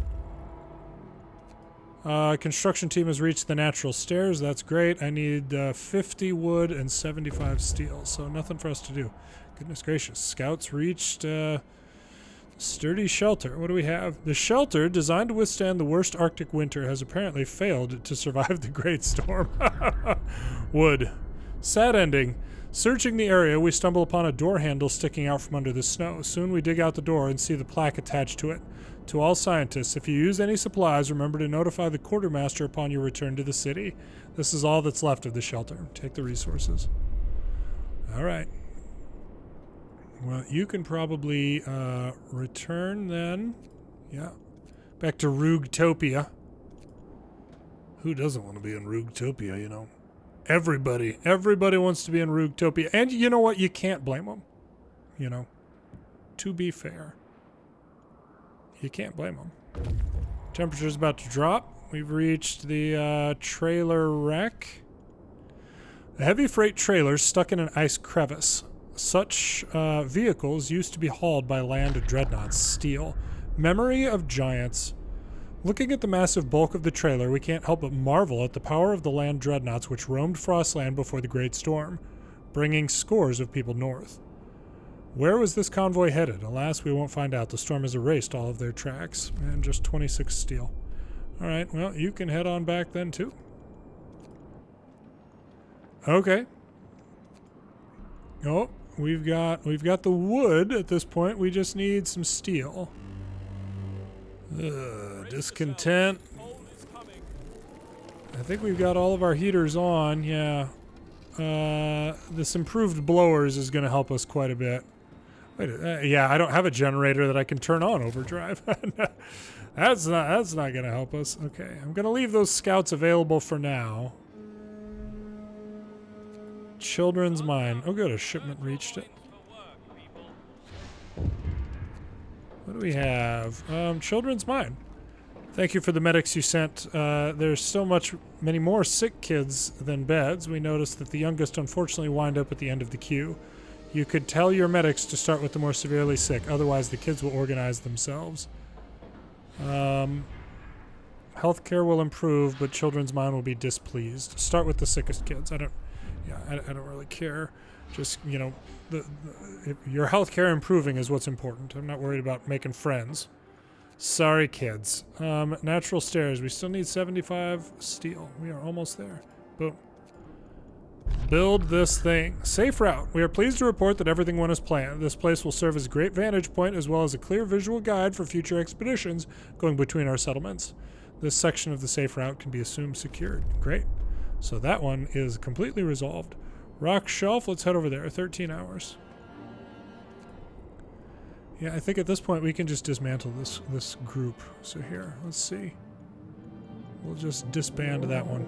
[SPEAKER 1] Construction team has reached the natural stairs. That's great. I need 50 wood and 75 steel, so nothing for us to do. Goodness gracious. Scouts reached sturdy shelter. What do we have? The shelter, designed to withstand the worst Arctic winter, has apparently failed to survive the great storm. Wood. Sad ending. Searching the area, we stumble upon a door handle sticking out from under the snow. Soon we dig out the door and see the plaque attached to it. To all scientists, if you use any supplies, remember to notify the quartermaster upon your return to the city. This is all that's left of the shelter. Take the resources. All right. Well, you can probably return then. Yeah. Back to Rugtopia. Who doesn't want to be in Rugtopia, Everybody wants to be in Rugtopia. And you know what? You can't blame them. To be fair. You can't blame them. Temperature's about to drop. We've reached the trailer wreck. A heavy freight trailer stuck in an ice crevice. Such vehicles used to be hauled by land dreadnoughts. Steel. Memory of giants. Looking at the massive bulk of the trailer, we can't help but marvel at the power of the land dreadnoughts which roamed Frostland before the Great Storm, bringing scores of people north. Where was this convoy headed? Alas, we won't find out. The storm has erased all of their tracks. And just 26 steel. All right, well, you can head on back then, too. Okay. Oh, we've got the wood at this point. We just need some steel. Discontent. I think we've got all of our heaters on, yeah. this improved blowers is going to help us quite a bit. Wait, yeah, I don't have a generator that I can turn on overdrive. That's not going to help us. Okay, I'm going to leave those scouts available for now. Children's mine. Oh, good, a shipment reached it. What do we have? Children's mine. Thank you for the medics you sent. There's so many more sick kids than beds. We noticed that the youngest unfortunately wind up at the end of the queue. You could tell your medics to start with the more severely sick, otherwise the kids will organize themselves. Healthcare will improve, but children's mind will be displeased. Start with the sickest kids. I don't really care. Just, you know, your healthcare improving is what's important. I'm not worried about making friends. Sorry, kids. Natural stairs. We still need 75 steel. We are almost there. Boom. Build this thing. Safe route. We are pleased to report that everything went as planned. This place will serve as a great vantage point as well as a clear visual guide for future expeditions going between our settlements. This section of the safe route can be assumed secured. Great. So that one is completely resolved. Rock shelf. Let's head over there. 13 hours. Yeah, I think at this point we can just dismantle this group. So here, let's see. We'll just disband that one.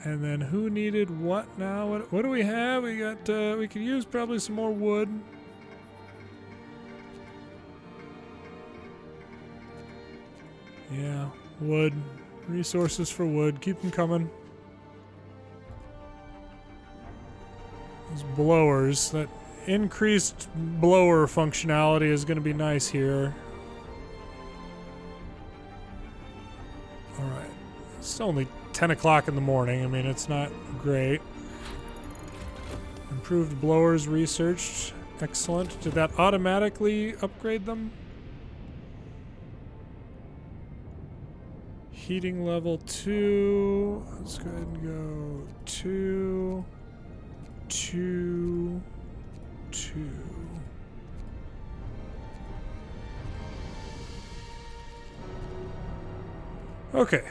[SPEAKER 1] And then who needed what now? What do we have? We got, we could use probably some more wood. Yeah, wood. Resources for wood. Keep them coming. Those blowers. That increased blower functionality is going to be nice here. Alright. It's only 10 o'clock in the morning. I mean, it's not great. Improved blowers researched. Excellent. Did that automatically upgrade them? Heating level 2. Let's go ahead and go 2, 2, 2. Okay.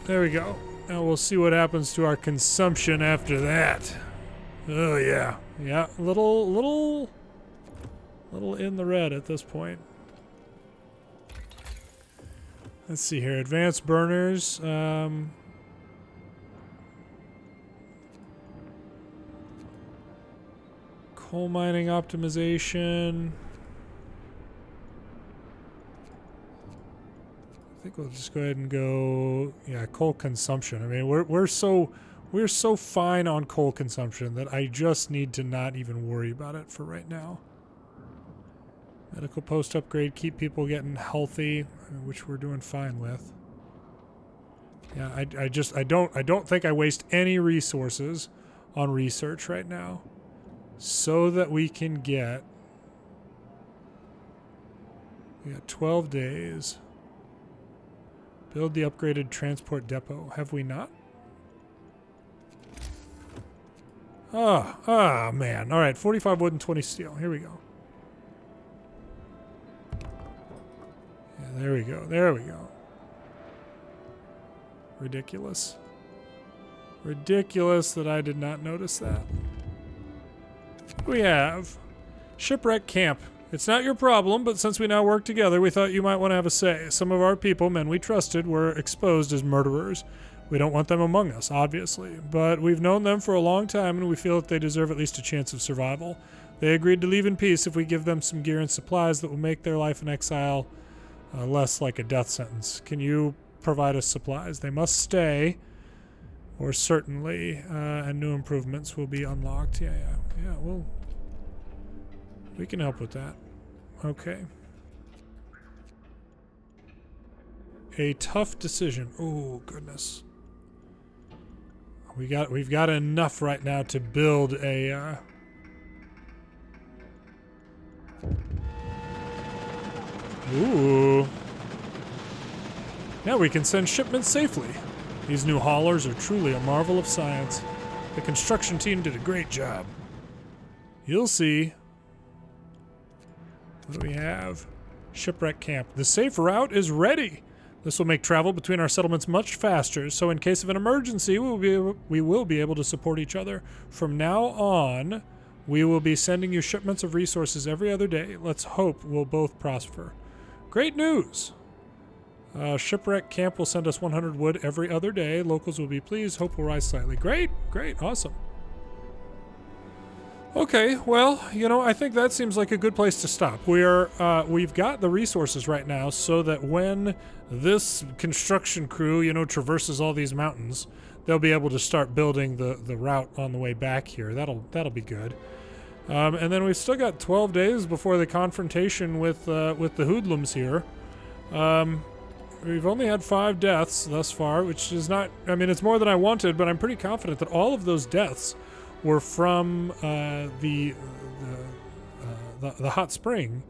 [SPEAKER 1] There we go. Now we'll see what happens to our consumption after that. Oh yeah. Yeah, little in the red at this point. Let's see here. Advanced burners. Coal mining optimization. I think we'll just go ahead and go, yeah, coal consumption. I mean, we're so fine on coal consumption that I just need to not even worry about it for right now. Medical post upgrade, keep people getting healthy, which we're doing fine with. Yeah, I don't think I waste any resources on research right now, so that we can get. We got 12 days. Build the upgraded transport depot. Have we not? Ah, man. All right, 45 wood and 20 steel. Here we go. Yeah, there we go. There we go. Ridiculous. Ridiculous that I did not notice that. We have shipwrecked camp. It's not your problem, but since we now work together, we thought you might want to have a say. Some of our people, men we trusted, were exposed as murderers. We don't want them among us, obviously, but we've known them for a long time and we feel that they deserve at least a chance of survival. They agreed to leave in peace if we give them some gear and supplies that will make their life in exile less like a death sentence. Can you provide us supplies? They must stay, or certainly, and new improvements will be unlocked. Yeah, we can help with that. Okay. A tough decision. Oh, goodness. We've got enough right now to build a Ooh. Now we can send shipments safely. These new haulers are truly a marvel of science. The construction team did a great job. You'll see. What do we have? Shipwreck camp. The safe route is ready. This will make travel between our settlements much faster, so in case of an emergency, we will be able to support each other. From now on, we will be sending you shipments of resources every other day. Let's hope we'll both prosper. Great news! Shipwreck Camp will send us 100 wood every other day. Locals will be pleased. Hope will rise slightly. Great, great, awesome. Okay, well, you know, I think that seems like a good place to stop. We've got the resources right now so that when this construction crew, you know, traverses all these mountains, they'll be able to start building the route on the way back here. That'll be good. And then we've still got 12 days before the confrontation with the hoodlums here. We've only had 5 deaths thus far, which is not, I mean, it's more than I wanted, but I'm pretty confident that all of those deaths were from the hot spring,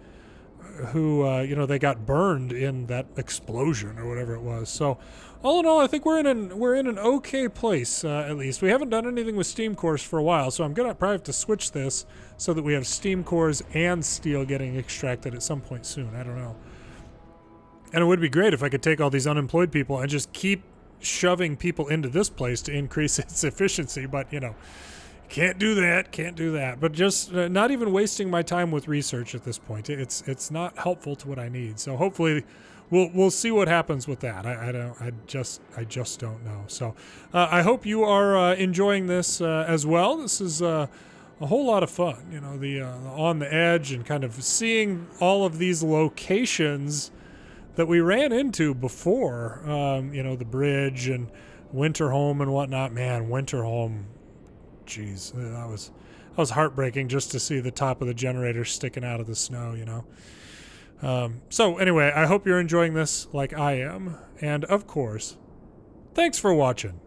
[SPEAKER 1] who you know, they got burned in that explosion or whatever it was. So all in all, I think we're in an okay place. At least we haven't done anything with steam cores for a while, so I'm gonna probably have to switch this so that we have steam cores and steel getting extracted at some point soon. I don't know. And it would be great if I could take all these unemployed people and just keep shoving people into this place to increase its efficiency, but you know, can't do that. But just not even wasting my time with research at this point. It's not helpful to what I need. So hopefully we'll see what happens with that. I just don't know. So I hope you are enjoying this as well. This is a whole lot of fun. You know, the on the edge and kind of seeing all of these locations that we ran into before. You know, the bridge and Winterhome and whatnot. Man, Winterhome. Jeez, that was heartbreaking just to see the top of the generator sticking out of the snow, you know. So anyway, I hope you're enjoying this like I am. And of course, thanks for watching.